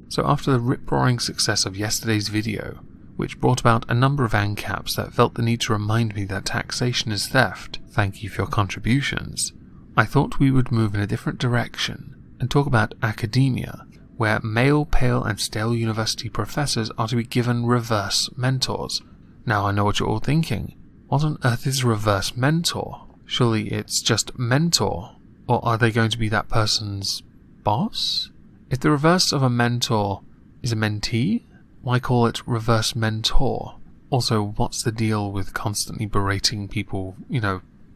So after the rip-roaring success of yesterday's video, which brought about a number of ANCAPs that felt the need to remind me that taxation is theft, thank you for your contributions, I thought we would move in a different direction and talk about academia, where male, pale and stale university professors are to be given reverse mentors. Now I know what you're all thinking. What on earth is reverse mentor? Surely it's just mentor, or are they going to be that person's boss? If the reverse of a mentor is a mentee, why call it reverse mentor? Also, what's the deal with constantly berating people,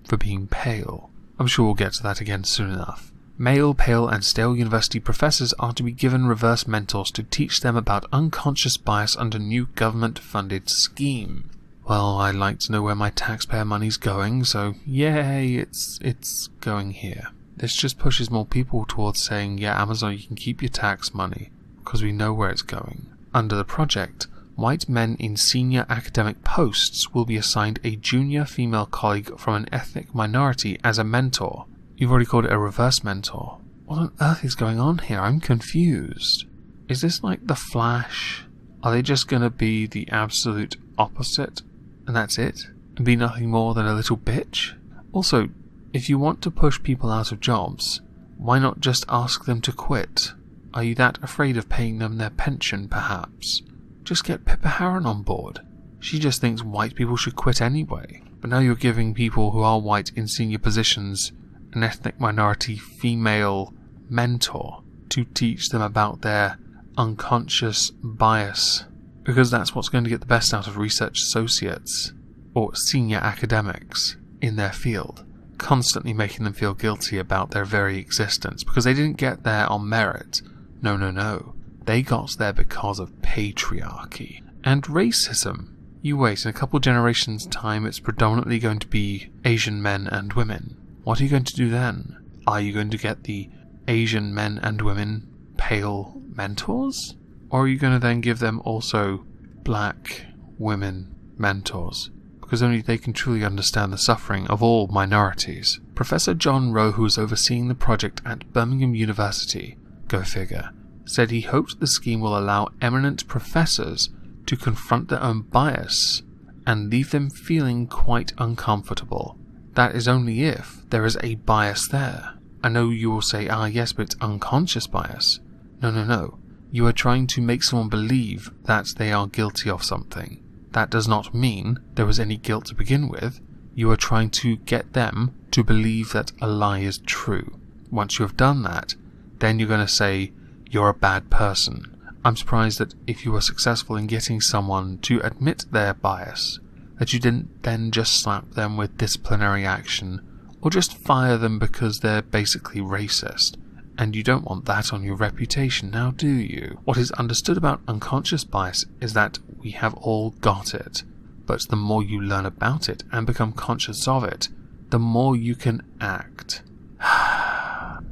for being pale? I'm sure we'll get to that again soon enough. Male, pale and stale university professors are to be given reverse mentors to teach them about unconscious bias under new government-funded scheme. Well, I'd like to know where my taxpayer money's going, so yay, it's going here. This just pushes more people towards saying, yeah, Amazon, you can keep your tax money, because we know where it's going. Under the project, white men in senior academic posts will be assigned a junior female colleague from an ethnic minority as a mentor. You've already called it a reverse mentor. What on earth is going on here? I'm confused. Is this like The Flash? Are they just going to be the absolute opposite, and that's it? And be nothing more than a little bitch? Also, if you want to push people out of jobs, why not just ask them to quit? Are you that afraid of paying them their pension, perhaps? Just get Pippa Harron on board. She just thinks white people should quit anyway. But now you're giving people who are white in senior positions an ethnic minority female mentor to teach them about their unconscious bias. Because that's what's going to get the best out of research associates, or senior academics, in their field. Constantly making them feel guilty about their very existence, because they didn't get there on merit. No. They got there because of patriarchy and racism. You wait, in a couple generations' time it's predominantly going to be Asian men and women. What are you going to do then? Are you going to get the Asian men and women pale mentors? Or are you going to then give them also black women mentors? Because only they can truly understand the suffering of all minorities. Professor John Rowe, who was overseeing the project at Birmingham University, go figure, said he hoped the scheme will allow eminent professors to confront their own bias and leave them feeling quite uncomfortable. That is only if there is a bias there. I know you will say, yes, but it's unconscious bias. No. You are trying to make someone believe that they are guilty of something. That does not mean there was any guilt to begin with. You are trying to get them to believe that a lie is true. Once you have done that, then you're going to say, you're a bad person. I'm surprised that if you were successful in getting someone to admit their bias, that you didn't then just slap them with disciplinary action, or just fire them because they're basically racist. And you don't want that on your reputation, now do you? What is understood about unconscious bias is that we have all got it, but the more you learn about it and become conscious of it, the more you can act.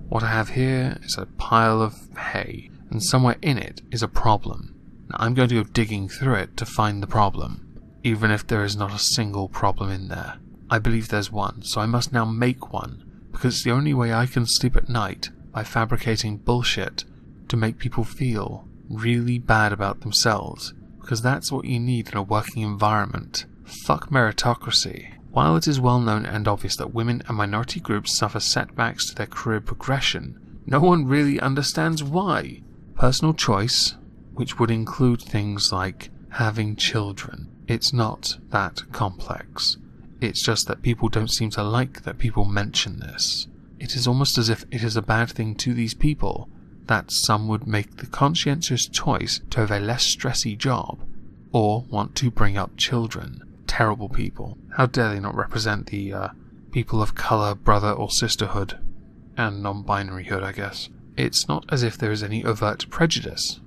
What I have here is a pile of hay, and somewhere in it is a problem. Now I'm going to go digging through it to find the problem, even if there is not a single problem in there. I believe there's one, so I must now make one, because it's the only way I can sleep at night, by fabricating bullshit to make people feel really bad about themselves, because that's what you need in a working environment. Fuck meritocracy. While it is well known and obvious that women and minority groups suffer setbacks to their career progression, no one really understands why. Personal choice, which would include things like having children, it's not that complex. It's just that people don't seem to like that people mention this. It is almost as if it is a bad thing to these people that some would make the conscientious choice to have a less stressy job, or want to bring up children. Terrible people. How dare they not represent the people of colour, brother or sisterhood, and non-binaryhood, I guess. It's not as if there is any overt prejudice.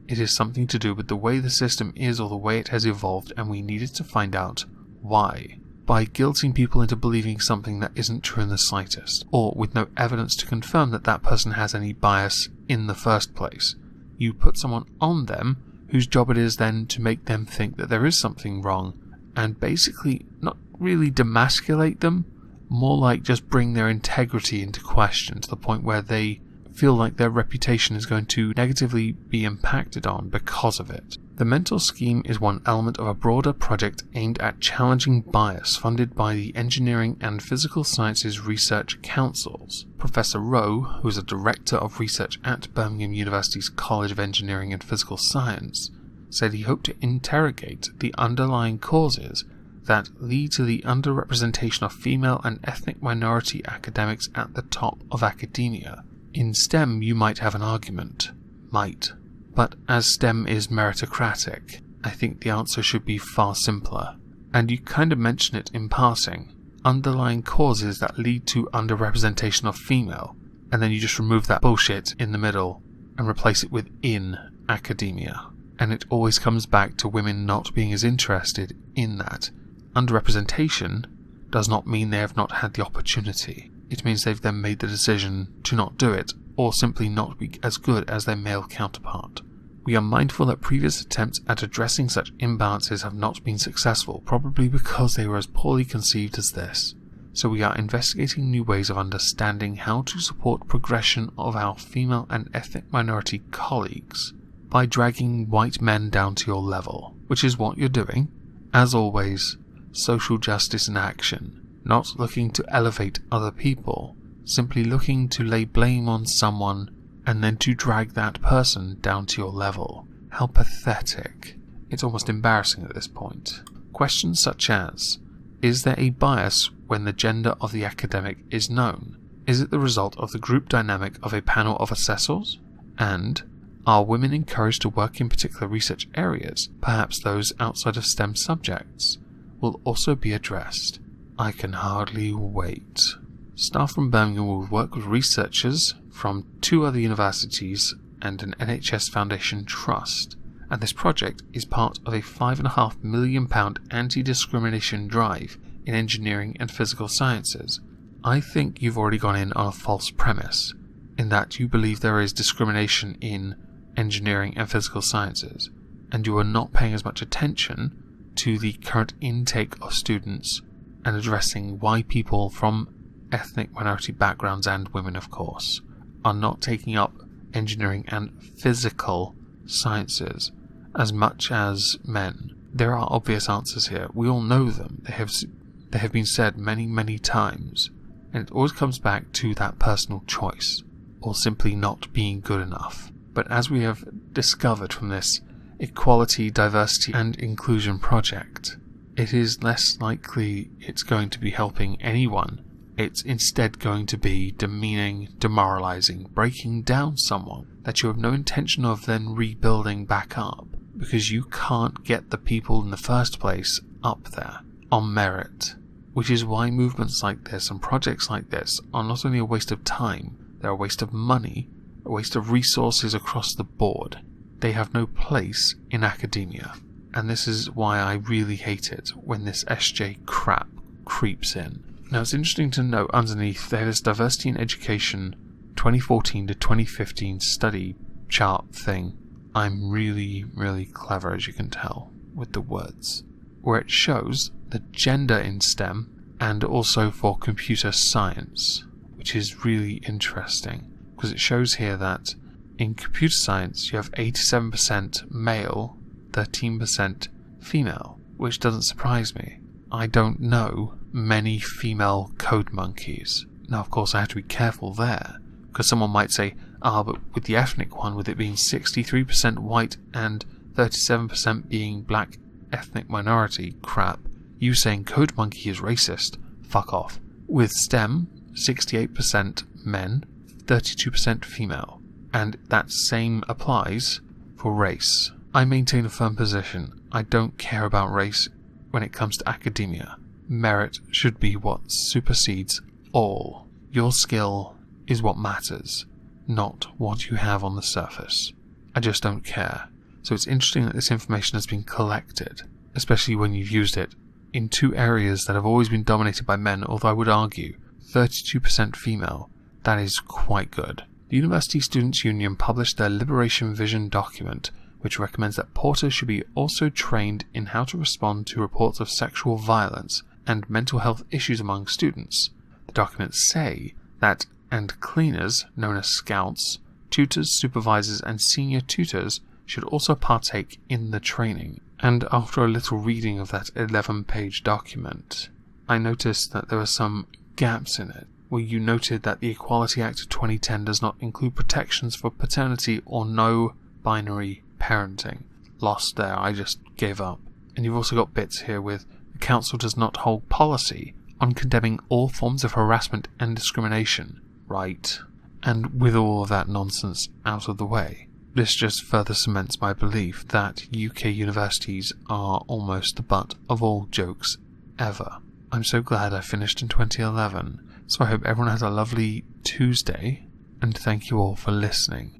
It is something to do with the way the system is or the way it has evolved, and we needed to find out why. By guilting people into believing something that isn't true in the slightest, or with no evidence to confirm that that person has any bias in the first place. You put someone on them whose job it is then to make them think that there is something wrong, and basically not really demasculate them, more like just bring their integrity into question to the point where they feel like their reputation is going to negatively be impacted on because of it. The mental scheme is one element of a broader project aimed at challenging bias funded by the Engineering and Physical Sciences Research Councils. Professor Rowe, who is a Director of Research at Birmingham University's College of Engineering and Physical Science, said he hoped to interrogate the underlying causes that lead to the underrepresentation of female and ethnic minority academics at the top of academia. In STEM, you might have an argument. Might. But as STEM is meritocratic, I think the answer should be far simpler. And you kind of mention it in passing. Underlying causes that lead to underrepresentation of female. And then you just remove that bullshit in the middle and replace it with in academia. And it always comes back to women not being as interested in that. Underrepresentation does not mean they have not had the opportunity. It means they've then made the decision to not do it, or simply not be as good as their male counterpart. We are mindful that previous attempts at addressing such imbalances have not been successful, probably because they were as poorly conceived as this. So we are investigating new ways of understanding how to support progression of our female and ethnic minority colleagues by dragging white men down to your level, which is what you're doing. As always, social justice in action. Not looking to elevate other people, simply looking to lay blame on someone and then to drag that person down to your level. How pathetic. It's almost embarrassing at this point. Questions such as, is there a bias when the gender of the academic is known? Is it the result of the group dynamic of a panel of assessors? And, are women encouraged to work in particular research areas, perhaps those outside of STEM subjects? Will also be addressed. I can hardly wait. Staff from Birmingham will work with researchers from 2 other universities and an NHS Foundation trust, and this project is part of a £5.5 million anti-discrimination drive in engineering and physical sciences. I think you've already gone in on a false premise, in that you believe there is discrimination in engineering and physical sciences, and you are not paying as much attention to the current intake of students and addressing why people from ethnic minority backgrounds, and women of course, are not taking up engineering and physical sciences as much as men. There are obvious answers here. We all know them. They have been said many, many times, and it always comes back to that personal choice, or simply not being good enough. But as we have discovered from this equality, diversity and inclusion project, it is less likely it's going to be helping anyone. It's instead going to be demeaning, demoralizing, breaking down someone that you have no intention of then rebuilding back up, because you can't get the people in the first place up there on merit. Which is why movements like this and projects like this are not only a waste of time, they're a waste of money, a waste of resources across the board. They have no place in academia. And this is why I really hate it when this SJ crap creeps in. Now it's interesting to note underneath they have this Diversity in Education 2014 to 2015 study chart thing. I'm really, really clever, as you can tell, with the words, where it shows the gender in STEM and also for computer science, which is really interesting because it shows here that in computer science you have 87% male, 13% female, which doesn't surprise me. I don't know many female code monkeys. Now, of course, I have to be careful there, because someone might say, but with the ethnic one, with it being 63% white and 37% being black ethnic minority crap, you saying code monkey is racist? Fuck off. With STEM, 68% men, 32% female, and that same applies for race. I maintain a firm position. I don't care about race when it comes to academia. Merit should be what supersedes all. Your skill is what matters, not what you have on the surface. I just don't care. So it's interesting that this information has been collected, especially when you've used it in 2 areas that have always been dominated by men, although I would argue 32% female. That is quite good. The University Students' Union published their Liberation Vision document, which recommends that porters should be also trained in how to respond to reports of sexual violence and mental health issues among students. The documents say that and cleaners, known as scouts, tutors, supervisors, and senior tutors should also partake in the training. And after a little reading of that 11-page document, I noticed that there were some gaps in it, where you noted that the Equality Act of 2010 does not include protections for paternity or no-binary parenting. Lost there, I just gave up. And you've also got bits here with, the Council does not hold policy on condemning all forms of harassment and discrimination. Right. And with all of that nonsense out of the way, this just further cements my belief that UK universities are almost the butt of all jokes ever. I'm so glad I finished in 2011, so I hope everyone has a lovely Tuesday, and thank you all for listening.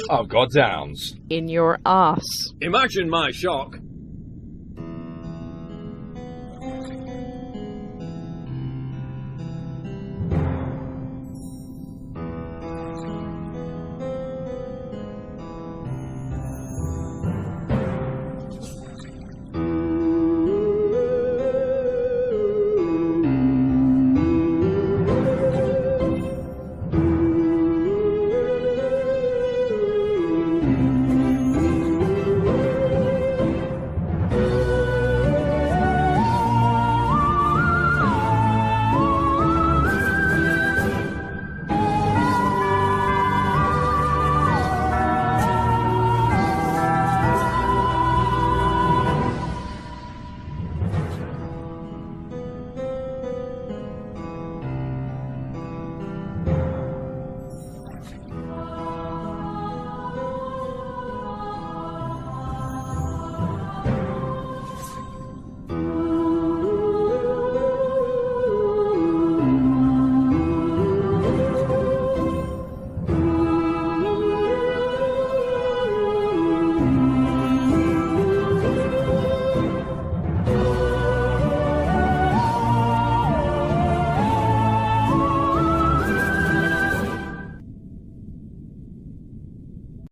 Oh, goddowns. In your arse. Imagine my shock